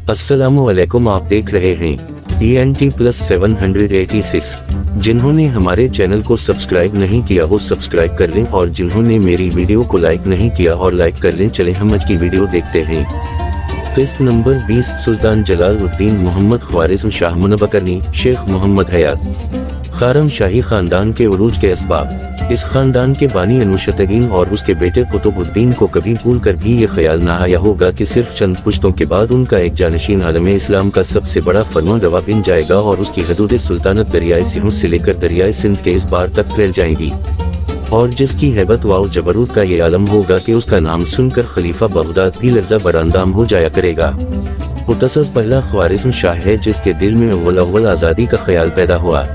अस्सलामु अलैकुम। आप देख रहे हैं TNT+786। जिन्होंने हमारे चैनल को सब्सक्राइब नहीं किया वो सब्सक्राइब कर लें और जिन्होंने मेरी वीडियो को लाइक नहीं किया और लाइक कर लें। चले हम आज की वीडियो देखते हैं। किस्त नंबर 20 सुल्तान जलालुद्दीन मोहम्मद ख्वारिज़्म शाह मुनबकरनी शेख मोहम्मद हयात खारम शाही खानदान के उरूज के असबाब। इस खानदान के बानी अनुशतगीन और उसके बेटे कुतुबुद्दीन को कभी भूल कर भी ये ख्याल ना आया होगा कि सिर्फ चंद पुश्तों के बाद उनका एक जानशीन आलम इस्लाम का सबसे बड़ा फरमानरवा बन जाएगा और उसकी हदूद सुल्तानत दरियाए सिंध से लेकर दरियाए सिंध के इस बार तक फैल जाएंगी, और जिसकी हैबत व जबरूत का ये आलम होगा कि उसका नाम सुनकर खलीफा बगदाद भी लर्जा बरांदाम हो जाया करेगा। मुतसस पहला ख्वारिज़्म शाह है जिसके दिल में अव्वल आज़ादी का ख्याल पैदा हुआ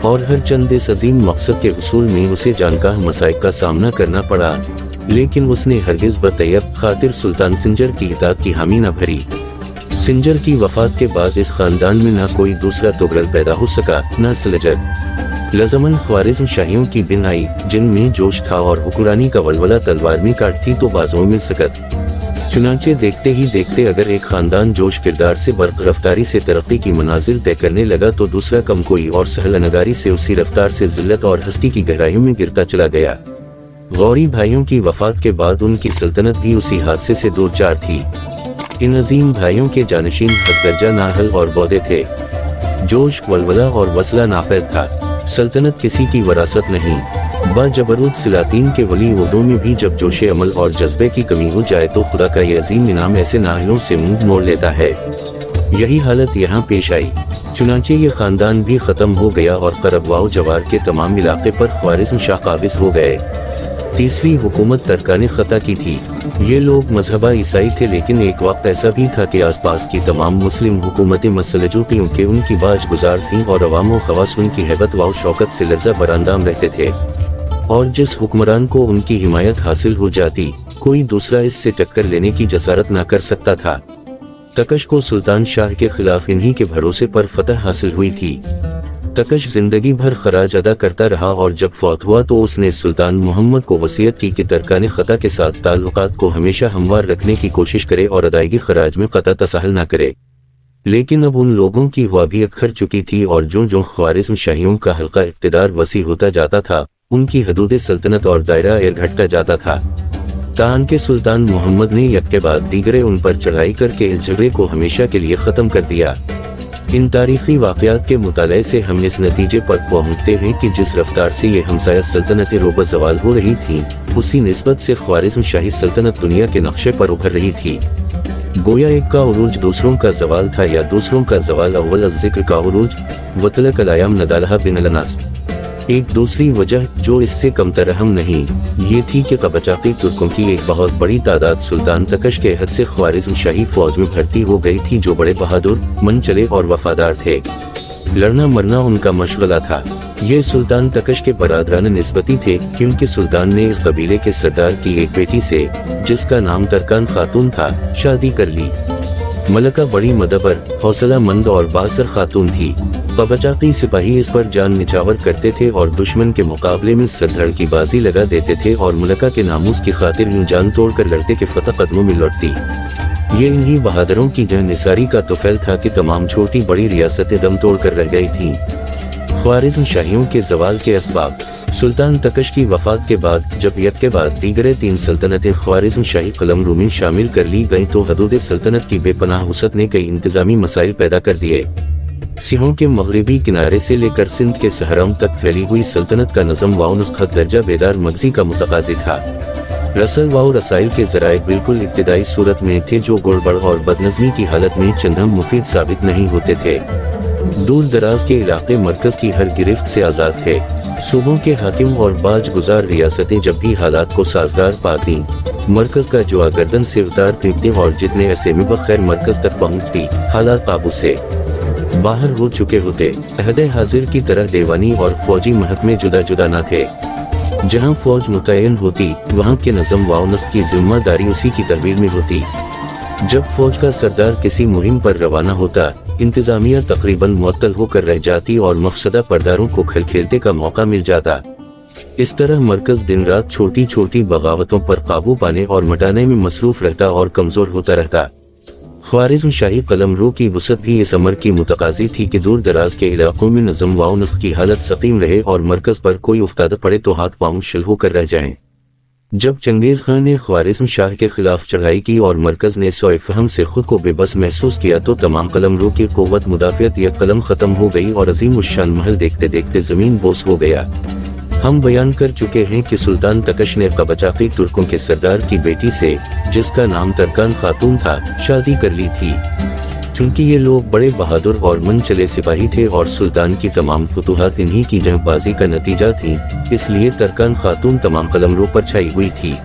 और हर चंद इस अजीम मकसद के उसूल में उसे जानकाह मसाइब का सामना करना पड़ा, लेकिन उसने हरगिज़ बतैयब खातिर सुल्तान सिंजर की इताअत की हामी न भरी। सिंजर की वफात के बाद इस खानदान में न कोई दूसरा तुगरल पैदा हो सका न सलजर। लज़मन ख्वारिज़्म शाहियों की दिन आई जिनमें जोश था और हुक्मरानी का वलवला तलवार में काट थी तो बाजुओं में सकत। चुनांचे देखते ही देखते अगर एक खानदान जोश किरदार से बर्क रफ्तारी से तरक्की की मनाजिल तय करने लगा तो दूसरा कम कोई और सहल नगारी से उसी रफ्तार से जिल्लत और हस्ती की गहराइयों में गिरता चला गया। गौरी भाइयों की वफात के बाद उनकी सल्तनत भी उसी हादसे से दो चार थी। इन अजीम भाइयों के जानशीन हद दर्जा नाहल और बौदे थे। जोश वलवला और वसला नाफैद था। सल्तनत किसी की वरासत नहीं। बाजबरूत सलातीन के वली उर्दों में भी जब जोशे अमल और जज्बे की कमी हो जाए तो खुदा का ये अजीम इनाम ऐसे नाहिलों से मुंह मोड़ लेता है। यही हालत यहाँ पेश आई। चुनांचे ये खानदान भी खत्म हो गया और करबवाओ जवार के तमाम इलाके पर ख्वारिज़्म शाह काबिज हो गए। तीसरी हुकूमत तरकाने खता की थी। ये लोग मजहबा ईसाई थे, लेकिन एक वक्त ऐसा भी था कि आसपास की तमाम मुस्लिम हुकूमतें मसलजोतियों के उनकी बाज गुजार थीं और अवाम व खवास उनकी हैबत व शौकत से लर्जा बरांदाम रहते थे, और जिस हुक्मरान को उनकी हिमायत हासिल हो जाती कोई दूसरा इससे टक्कर लेने की जसारत न कर सकता था। तकश को सुल्तान शाह के खिलाफ इन्हीं के भरोसे पर फतह हासिल हुई थी। तकश जिंदगी भर खराज अदा करता रहा और जब फौत हुआ तो उसने सुल्तान मोहम्मद को वसीयत की कि तरकाने खता के साथ ताल्लुकात को हमेशा हमवार रखने की कोशिश करे और अदायगी खराज में कता तसाहल न करे। लेकिन अब उन लोगों की हुआ भी अखर चुकी थी और जो ख्वारिज़्म शाहियों का हल्का इक़्तिदार वसी होता जाता था उनकी हदूद सल्तनत और दायरा घटता जाता था। तान के सुल्तान मोहम्मद ने एक के बाद दीगरे उन पर चढ़ाई करके इस झगड़े को हमेशा के लिए ख़त्म कर दिया। इन तारीखी वाक़यात के मुताले से हम इस नतीजे पर पहुँचते हैं कि जिस रफ्तार से ये हमसाया सल्तनतें रोब ज़वाल हो रही थीं उसी निस्बत से ख्वारिज़्म शाही सल्तनत दुनिया के नक्शे पर उभर रही थी। गोया एक का उरूज दूसरों का ज़वाल था या दूसरों का ज़वाल अव्वल ज़िक्र का उरूज। वतलक अलायाम नदालहा बिन अलनास। एक दूसरी वजह जो इससे कमतर अहम नहीं ये थी कि कबचाकी तुर्कों की एक बहुत बड़ी तादाद सुल्तान तकश के हद से ख्वारिज़्म शाही फौज में भर्ती हो गई थी, जो बड़े बहादुर मन चले और वफादार थे। लड़ना मरना उनका मशगला था। ये सुल्तान तकश के बरादरान निस्बती थे क्योंकि सुल्तान ने इस कबीले के सरदार की एक बेटी से जिसका नाम तरकान खातून था शादी कर ली। मलका बड़ी मदबर हौसला मंद और बासर खातून थी। कबचाकी सिपाही इस पर जान निछावर करते थे और दुश्मन के मुकाबले में सरधड़ की बाजी लगा देते थे और मलका के नामूस की खातिर यूं जान तोड़कर लड़ते के फतह कदमों में लौटती। ये इन्हीं बहादुरों की जन निसारी का तोफैल था कि तमाम छोटी बड़ी रियासतें दम तोड़ कर रह गई थीं। ख्वारिज़्म शाहियों के जवाल के असबाब। सुल्तान तकश की वफात के बाद जब एक के बाद दीगरे तीन सल्तनतें ख्वारिज़्म शाही कलमरू में शामिल कर ली गईं तो हदूद सल्तनत की बेपनाह वसअत ने कई इंतजामी मसाइल पैदा कर दिए। सिंहों के मगरबी किनारे से लेकर सिंध के सहराओं तक फैली हुई सल्तनत का नज़म व नुस्खत दर्जा बेदार मगजी का मुतकाज़ी था। रसल व रसाइल के ज़राए बिल्कुल इब्तिदाई सूरत में थे जो गड़बड़ और बदनज़मी की हालत में चंदम मुफीद साबित नहीं होते थे। दूर दराज के इलाके मरकज़ की हर गिरफ्त से आज़ाद थे। सूबों के हाकिम और बाज गुजार रियासतें जब भी हालात को साजगार पाती मरकज़ का जुआ गर्दन से उतार फेंकते और जितने अरसे में बखैर मरकज़ तक पहुँचती हालात काबू से बाहर हो चुके होते। अहदे हाजिर की तरह देवानी और फौजी महकमे जुदा जुदा न थे। जहां फौज मुतय्यन होती वहां के नज़म व नस्ब की जिम्मेदारी उसी की तहवील में होती। जब फौज का सरदार किसी मुहिम पर रवाना होता इंतजामिया तकरीबन मुअत्तल होकर रह जाती और मकसदा परदारों को खलखेलते का मौका मिल जाता। इस तरह मरकज दिन रात छोटी छोटी बगावतों पर काबू पाने और मटाने में मसरूफ रहता और कमजोर होता रहता। ख्वारिज़्म शाही क़लमरो की वसअत भी इस अमर की मुतकाज़ी थी कि दूर दराज के इलाकों में नज़म व नस्क़ की हालत सकीम रहे और मरकज़ पर कोई उफ्ताद पड़े तो हाथ पाँव शल होकर रह जाएं। जब चंगेज़ खान ने ख्वारिज़्म शाह के खिलाफ चढ़ाई की और मरकज़ ने सोए फहम से खुद को बेबस महसूस किया तो तमाम क़लमरो की क़ुव्वत मुदाफ़ियत एक कलम ख़त्म हो गई और अज़ीम उश्शान महल देखते देखते ज़मीन बोस हो गया। हम बयान कर चुके हैं कि सुल्तान तकश ने कबचाकी तुर्कों के सरदार की बेटी से, जिसका नाम तरकान खातून था, शादी कर ली थी। चूंकि ये लोग बड़े बहादुर और मन चले सिपाही थे और सुल्तान की तमाम फतूहात इन्हीं की जंगबाजी का नतीजा थी, इसलिए तरकान खातून तमाम क़लमरों पर छाई हुई थी।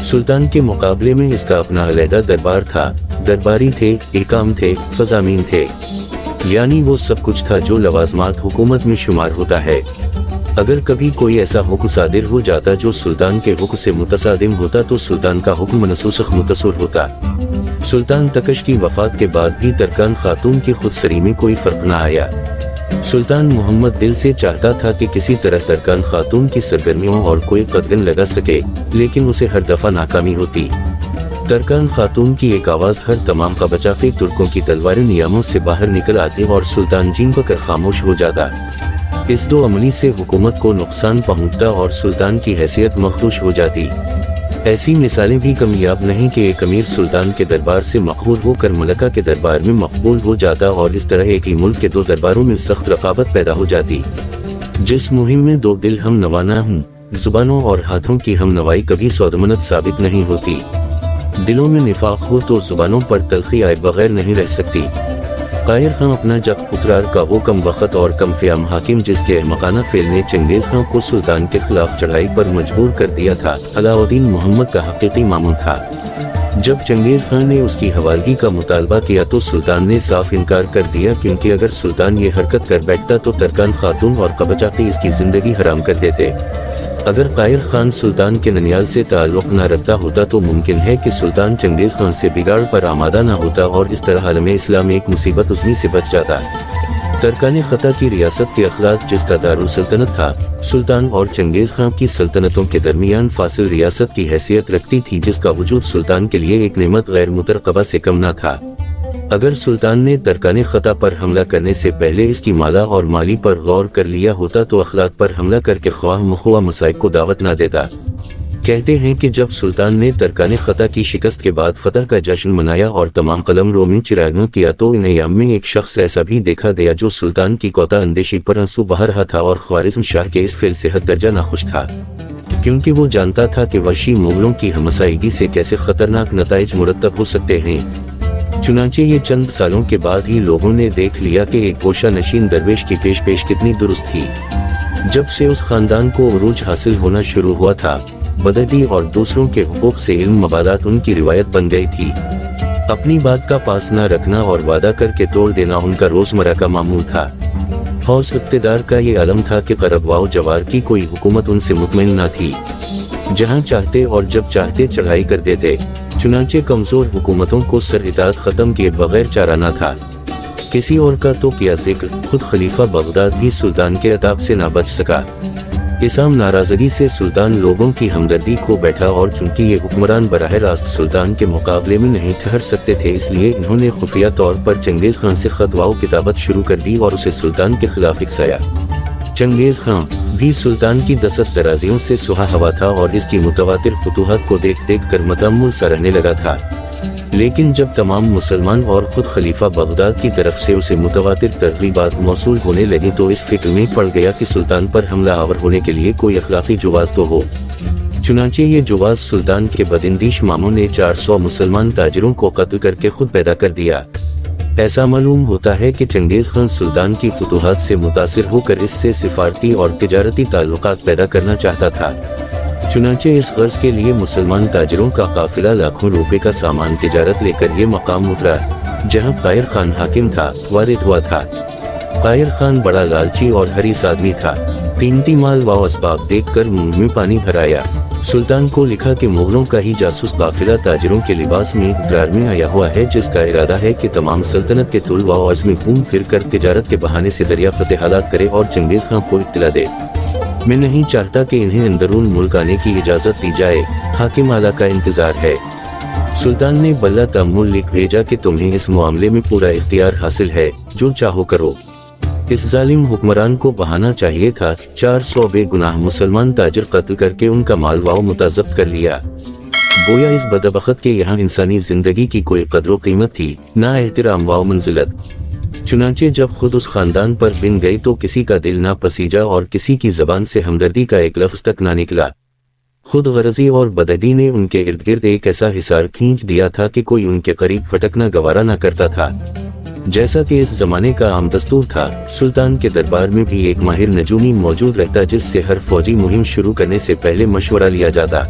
सुल्तान के मुकाबले में इसका अपना अलहदा दरबार था। दरबारी थे, इकाम थे, फजामीन थे, यानी वो सब कुछ था जो लवाज़मात हुकूमत में शुमार होता है। अगर कभी कोई ऐसा हुक्म सादिर हो जाता जो सुल्तान के हुक्म से मुतसादिम होता तो सुल्तान का हुक्म मनसूख मुतसर होता। सुल्तान तकश की वफात के बाद भी तरकान खातून की खुदसरी में कोई फर्क न आया। सुल्तान मोहम्मद दिल से चाहता था कि किसी तरह तरकान खातून की सरगर्मियों और कोई कदगन लगा सके, लेकिन उसे हर दफा नाकामी होती। तरकान खातून की एक आवाज़ हर तमाम कबचाकी तुर्कों की तलवारें नियामों से बाहर निकल आती और सुल्तान जीन पकड़ खामोश हो जाता। इस दो अमली से हुकूमत को नुकसान पहुंचता और सुल्तान की हैसियत मखदूश हो जाती। ऐसी मिसालें भी कमियाब नहीं कि एक अमीर सुल्तान के दरबार से मकबूल होकर मलका के दरबार में मकबूल हो जाता और इस तरह एक ही मुल्क के दो दरबारों में सख्त रकाबत पैदा हो जाती। जिस मुहिम में दो दिल हम नवाना हूँ, जुबानों और हाथों की हम नवाई कभी सौदमनत साबित नहीं होती। दिलों में निफाक हो तो जुबानों पर तलखी आए बगैर नहीं रह सकती। कायर खां अपना जब पुत्रार का वो कम वक़्त और कम फ़याम हाकिम जिसके मकाना फेल ने चंगेज़ खां को सुल्तान के खिलाफ चढ़ाई पर मजबूर कर दिया था, अलाउद्दीन मोहम्मद का हकीकी मामून था। जब चंगेज़ खान ने उसकी हवालगी का मुतालबा किया तो सुल्तान ने साफ इनकार कर दिया, क्योंकि अगर सुल्तान ये हरकत कर बैठता तो तरकान खातून और कबचाकी इसकी जिंदगी हराम कर देते। अगर कायर खान सुल्तान के ननियाल से ताल्लुक़ न रखता होता तो मुमकिन है कि सुल्तान चंगेज़ खान से बिगाड़ पर आमादा न होता और इस तरह आलम इस्लाम एक मुसीबत उज़मी से बच जाता। तरकान ख़ता की रियासत के अखलाक जिसका दारुल सल्तनत था, सुल्तान और चंगेज़ खान की सल्तनतों के दरमियान फासिल रियासत की हैसियत रखती थी, जिसका वजूद सुल्तान के लिए एक नेमत गैर मुतरकबा से कम न था। अगर सुल्तान ने तरकान ख़ता पर हमला करने से पहले इसकी माला और माली पर गौर कर लिया होता तो अखलाक पर हमला करके ख्वाह मख्वा मसाइब को दावत न देता। कहते हैं कि जब सुल्तान ने तरकान ख़ता की शिकस्त के बाद फतह का जश्न मनाया और तमाम क़लमरों में चिरागन किया तो इन अय्याम में एक शख्स ऐसा भी देखा गया जो सुल्तान की कोता अंदेशी पर आंसू बहा रहा था और ख्वारिज़्म शाह के इस फेल से हद दर्जा नाखुश था, क्योंकि वो जानता था कि वहशी मुगलों की हमसाइगी से कैसे खतरनाक नताइज मुरतब हो सकते हैं। चुनांचे ये चंद सालों के बाद ही लोगों ने देख लिया कि एक गोशा नशीन दरवेश की पेश कितनी दुरुस्त थी। जब से उस खानदान को उरूज हासिल होना शुरू हुआ था, बददी और दूसरों के हुकूक से इल्म मबादात उनकी रिवायत बन गई थी। अपनी बात का पास न रखना और वादा करके तोड़ देना उनका रोजमर्रा का मामूल था। हौस इक़्तिदार का ये आलम था कि क़रबवाओ जवार की कोई हुकूमत उनसे मुतमईन न थी। जहाँ चाहते और जब चाहते चढ़ाई कर देते। चुनांचे कमजोर हुकूमतों को सर इताअत खत्म किए बगैर चारा न था। किसी और का तो क्या जिक्र, खुद खलीफा बगदाद भी सुल्तान के अताब से न बच सका। इस आम नाराजगी से सुल्तान लोगों की हमदर्दी को बैठा और चूंकि ये हुक्मरान बराह रास्त सुल्तान के मुकाबले में नहीं ठहर सकते थे, इसलिए इन्होंने खुफिया तौर पर चंगेज़ खान से खतवाओ किताबत शुरू कर दी और उसे सुल्तान के खिलाफ इकसाया। चंगेज़ खान भी सुल्तान की दसत दराजियों से सुहा हवा था और इसकी मुतवातिर फतूहात को देख देख कर मतअम्मुल सा रहने लगा था। लेकिन जब तमाम मुसलमान और खुद खलीफा बगदाद की तरफ से उसे मुतवातिर तरगीबात मौसूल होने लगी तो इस फिक्र में पड़ गया कि सुल्तान पर हमला आवर होने के लिए कोई अखलाकी जुवाज तो हो। चुनांचे ये जुवाज सुल्तान के बदिंदीश मामों ने 400 मुसलमान ताजिरों को कत्ल करके खुद पैदा कर दिया। ऐसा मालूम होता है कि चंगेज़ खान सुल्तान की फतूहात से मुतासिर होकर इससे सिफारती और तिजारती ताल्लुकात पैदा करना चाहता था। चुनांचे इस गर्ज के लिए मुसलमान ताजिरों का काफिला लाखों रुपए का सामान तिजारत लेकर ये मकाम उतरा जहां कायर खान हाकिम था, वारिद हुआ था। कायर खान बड़ा लालची और हरीस आदमी था। कीमती माल व असबाब देखकर मुंह में पानी भराया। सुल्तान को लिखा कि मुगलों का ही जासूस काफिला ताजिरों के लिबास में इकरार में आया हुआ है, जिसका इरादा है कि तमाम सल्तनत के तुल व अज़्म में घूम फिर कर तिजारत के बहाने से दरियाफ्त हालात करे और चंगेज़ खान को इत्तला दे। मैं नहीं चाहता कि इन्हें अंदरून मुल्क आने की इजाज़त दी जाए, हाकिम आला का इंतज़ार है। سلطان نے بلا تأمل لکھ بھیجا کہ تمہیں اس معاملے میں پورا اختیار حاصل ہے، جو چاہو کرو۔ اس ظالم حکمران کو بہانا چاہیے تھا۔ 400 بے گناہ مسلمان تاجر قتل کر کے ان کا مال و متضبط کر لیا۔ گویا اس بدبخت کے یہاں انسانی زندگی کی کوئی قدر و قیمت تھی، نہ احترام و منزلت۔ چنانچہ جب خود اس خاندان پر بن گئی تو کسی کا دل نہ پسیجا اور کسی کی زبان سے ہمدردی کا ایک لفظ تک نہ نکلا۔ خود غرضی اور بدعہدی نے ان کے ارد گرد ایک ایسا حصار کھینچ دیا تھا کہ کوئی ان کے قریب پھٹکنا گوارا نہ کرتا تھا۔ جیسا کہ اس زمانے کا عام دستور تھا، سلطان کے دربار میں بھی ایک ماہر نجومی موجود رہتا جس سے ہر فوجی مہم شروع کرنے سے پہلے مشورہ لیا جاتا۔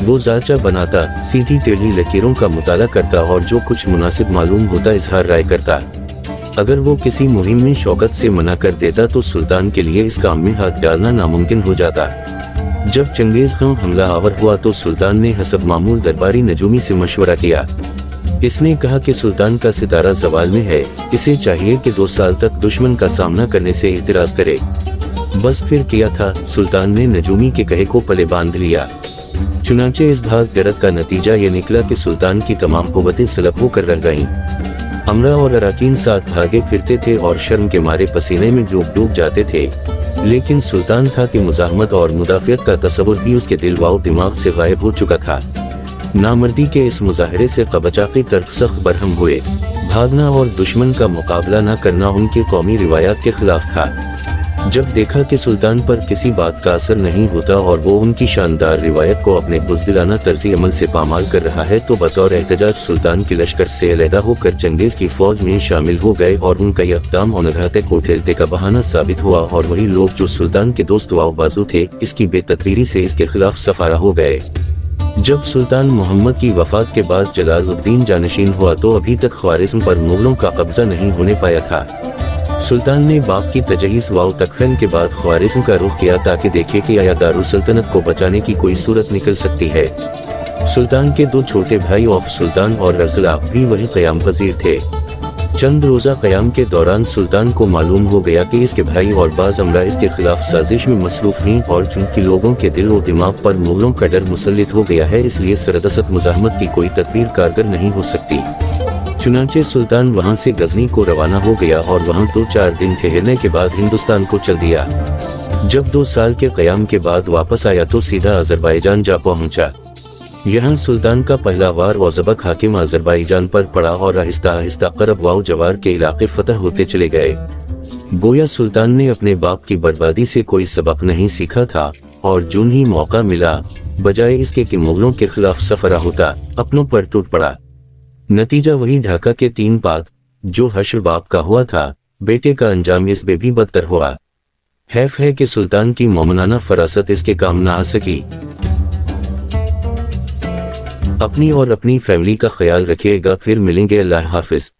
وہ ذائچہ بناتا، سیدھی ٹیڑھی لکیروں کا مطالعہ کرتا اور جو کچھ مناسب معلوم ہوتا اظہار رائے کرتا۔ اگر وہ کسی مہم میں شوکت سے منع کر دیتا تو سلطان کے لیے اس کام میں ہاتھ ڈالنا ناممکن ہو جاتا۔ جب چنگیز خان حملہ آور ہوا تو سلطان نے حسب معمول درباری نجومی سے مشورہ کیا۔ اس نے کہا کہ سلطان کا ستارہ زوال میں ہے، اسے چاہیے کہ 2 سال تک دشمن کا سامنا کرنے سے اعتراض کرے۔ بس پھر کیا تھا، سلطان نے نجومی کے کہے کو پلے باندھ لیا۔ چنانچہ اس بھاگ گرد کا نتیجہ یہ نکلا کہ سلطان کی تمام قوتیں سلب ہو کر رہ گئیں۔ امرا اور اراکین ساتھ بھاگے پھرتے تھے اور شرم کے مارے پسینے میں ڈوب جاتے تھے، لیکن سلطان تھا کہ مزاحمت اور مدافعت کا تصور بھی اس کے دل و دماغ سے غائب ہو چکا تھا۔ نامردی کے اس مظاہرے سے قبچاقی ترک سخت برہم ہوئے۔ بھاگنا اور دشمن کا مقابلہ نہ کرنا ان کی قومی روایات کے خلاف تھا۔ جب دیکھا کہ سلطان پر کسی بات کا اثر نہیں ہوتا اور وہ ان کی شاندار روایت کو اپنے بزدلانہ طرز عمل سے پامال کر رہا ہے تو بطور احتجاج سلطان کے لشکر سے علیحدہ ہو کر چنگیز کی فوج میں شامل ہو گئے، اور ان کا یہ اقدام اونگھاتے کو ٹھیلتے کا بہانہ ثابت ہوا، اور وہی لوگ جو سلطان کے دوست و بازو تھے اس کی بے تدبیری سے اس کے خلاف سفارہ ہو گئے۔ جب سلطان محمد کی وفات کے بعد جلال الدین جانشین ہوا تو ابھی تک خوارزم پر مغلوں کا قبضہ نہیں ہونے پایا تھا۔ سلطان نے باپ کی تجہیز و تکفین کے بعد خوارزم کا رخ کیا تاکہ دیکھے کہ آیا دارالسلطنت کو بچانے کی کوئی صورت نکل سکتی ہے۔ سلطان کے 2 چھوٹے بھائی اوف سلطان اور رزلا بھی وہی قیام پذیر تھے۔ چند روزہ قیام کے دوران سلطان کو معلوم ہو گیا کہ اس کے بھائی اور بعض امرا اس کے خلاف سازش میں مصروف ہیں، اور چونکہ لوگوں کے دل و دماغ پر مغلوں کا ڈر مسلط ہو گیا ہے، اس لیے سردست مزاحمت کی کوئی تدبیر کارگر نہیں ہو سکتی۔ چنانچہ سلطان وہاں سے غزنی کو روانہ ہو گیا اور وہاں 2-4 دن ٹھہرنے کے بعد ہندوستان کو چل دیا۔ جب 2 سال کے قیام کے بعد واپس آیا تو سیدھا آذربائیجان جا پہنچا۔ یہاں سلطان کا پہلا وار و ضبط حاکم آذربائیجان پر پڑا اور آہستہ آہستہ قرب و جوار کے علاقے فتح ہوتے چلے گئے۔ گویا سلطان نے اپنے باپ کی بربادی سے کوئی سبق نہیں سیکھا تھا، اور جون ہی موقع ملا، بجائے اس کے کہ مغلوں کے خلاف سفرہ ہوتا، اپنوں پر ٹوٹ پڑا۔ نتیجہ وہی ڈھاکہ کے 3 پات جو حشر باپ کا ہوا تھا، بیٹے کا انجام اس بے بھی بدتر ہوا۔ حیف ہے کہ سلطان کی مومنانہ فراست اس کے کام نہ آ سکی۔ اپنی اور اپنی فیملی کا خیال رکھیے گا، پھر ملیں گے، اللہ حافظ۔